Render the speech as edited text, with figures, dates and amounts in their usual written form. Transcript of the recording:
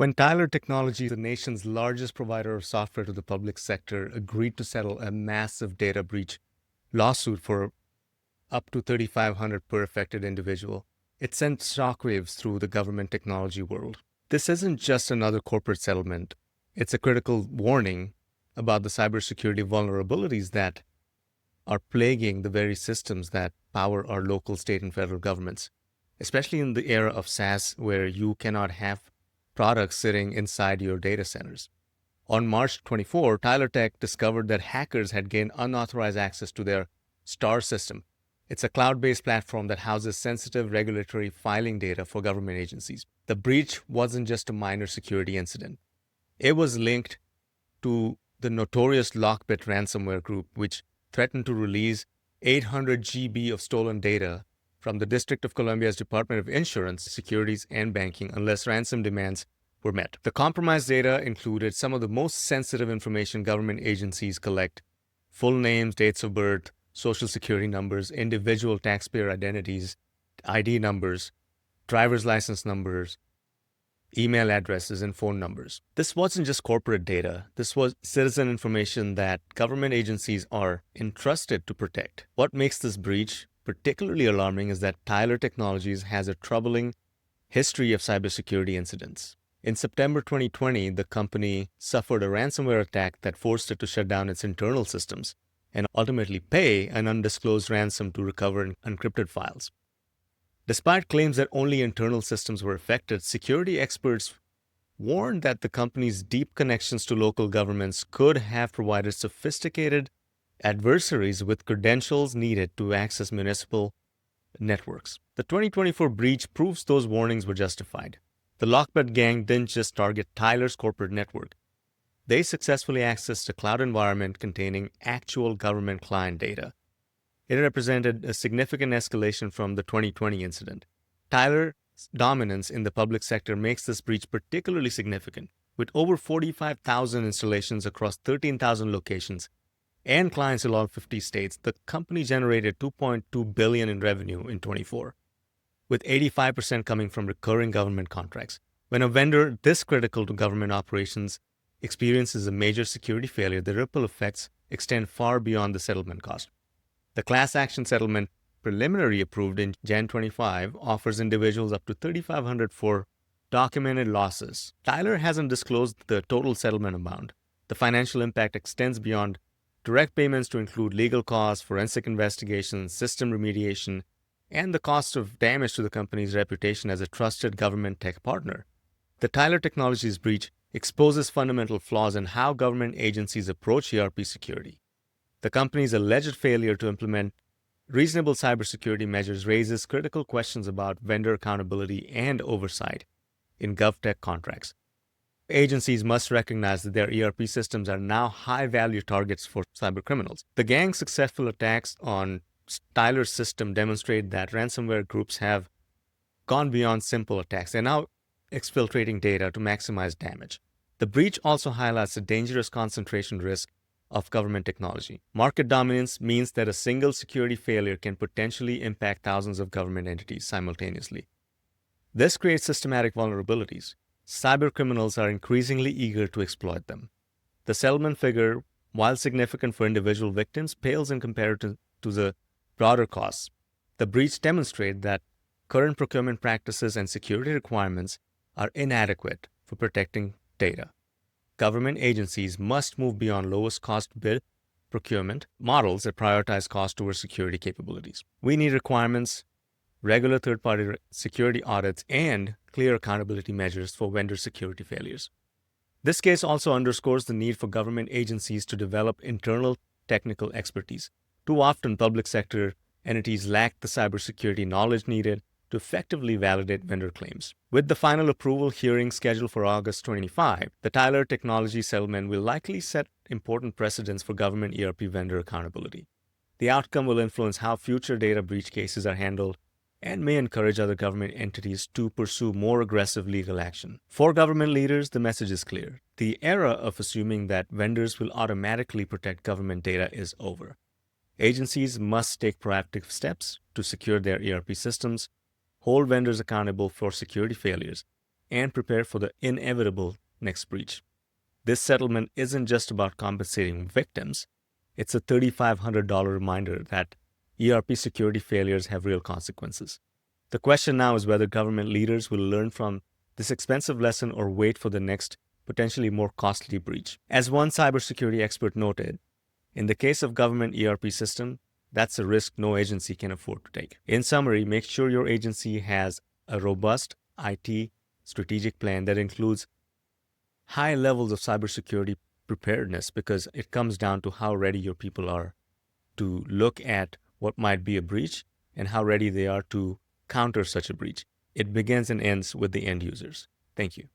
When Tyler Technologies, the nation's largest provider of software to the public sector, agreed to settle a massive data breach lawsuit for up to $3,500 per affected individual, it sent shockwaves through the government technology world. This isn't just another corporate settlement. It's a critical warning about the cybersecurity vulnerabilities that are plaguing the very systems that power our local, state, and federal governments, especially in the era of SaaS where you cannot have products sitting inside your data centers. On March 24, Tyler Tech discovered that hackers had gained unauthorized access to their STAR system. It's a cloud-based platform that houses sensitive regulatory filing data for government agencies. The breach wasn't just a minor security incident. It was linked to the notorious Lockbit ransomware group, which threatened to release 800 GB of stolen data from the District of Columbia's Department of Insurance, Securities, and Banking unless ransom demands were met. The compromised data included some of the most sensitive information government agencies collect: full names, dates of birth, social security numbers, individual taxpayer identities, ID numbers, driver's license numbers, email addresses, and phone numbers. This wasn't just corporate data. This was citizen information that government agencies are entrusted to protect. What makes this breach particularly alarming is that Tyler Technologies has a troubling history of cybersecurity incidents. In September 2020, the company suffered a ransomware attack that forced it to shut down its internal systems and ultimately pay an undisclosed ransom to recover encrypted files. Despite claims that only internal systems were affected, security experts warned that the company's deep connections to local governments could have provided sophisticated adversaries with credentials needed to access municipal networks. The 2024 breach proves those warnings were justified. The Lockbit gang didn't just target Tyler's corporate network. They successfully accessed a cloud environment containing actual government client data. It represented a significant escalation from the 2020 incident. Tyler's dominance in the public sector makes this breach particularly significant. With over 45,000 installations across 13,000 locations and clients in all 50 states, the company generated $2.2 billion in revenue in 24, with 85% coming from recurring government contracts. When a vendor this critical to government operations experiences a major security failure, the ripple effects extend far beyond the settlement cost. The class action settlement, preliminary approved in Jan 25, offers individuals up to $3,500 for documented losses. Tyler hasn't disclosed the total settlement amount. The financial impact extends beyond direct payments to include legal costs, forensic investigations, system remediation, and the cost of damage to the company's reputation as a trusted government tech partner. The Tyler Technologies breach exposes fundamental flaws in how government agencies approach ERP security. The company's alleged failure to implement reasonable cybersecurity measures raises critical questions about vendor accountability and oversight in GovTech contracts. Agencies must recognize that their ERP systems are now high-value targets for cybercriminals. The gang's successful attacks on Tyler's system demonstrate that ransomware groups have gone beyond simple attacks. They're now exfiltrating data to maximize damage. The breach also highlights the dangerous concentration risk of government technology. Market dominance means that a single security failure can potentially impact thousands of government entities simultaneously. This creates systematic vulnerabilities. Cybercriminals are increasingly eager to exploit them. The settlement figure, while significant for individual victims, pales in comparison to the broader costs. The breach demonstrates that current procurement practices and security requirements are inadequate for protecting data. Government agencies must move beyond lowest cost bid procurement models that prioritize cost over security capabilities. We need requirements, regular third-party security audits, and clear accountability measures for vendor security failures. This case also underscores the need for government agencies to develop internal technical expertise. Too often, public sector entities lack the cybersecurity knowledge needed to effectively validate vendor claims. With the final approval hearing scheduled for August 25, the Tyler Technology settlement will likely set important precedents for government ERP vendor accountability. The outcome will influence how future data breach cases are handled and may encourage other government entities to pursue more aggressive legal action. For government leaders, the message is clear. The era of assuming that vendors will automatically protect government data is over. Agencies must take proactive steps to secure their ERP systems, hold vendors accountable for security failures, and prepare for the inevitable next breach. This settlement isn't just about compensating victims, it's a $3,500 reminder that ERP security failures have real consequences. The question now is whether government leaders will learn from this expensive lesson or wait for the next, potentially more costly breach. As one cybersecurity expert noted, in the case of government ERP system, that's a risk no agency can afford to take. In summary, make sure your agency has a robust IT strategic plan that includes high levels of cybersecurity preparedness, because it comes down to how ready your people are to look at what might be a breach and how ready they are to counter such a breach. It begins and ends with the end users. Thank you.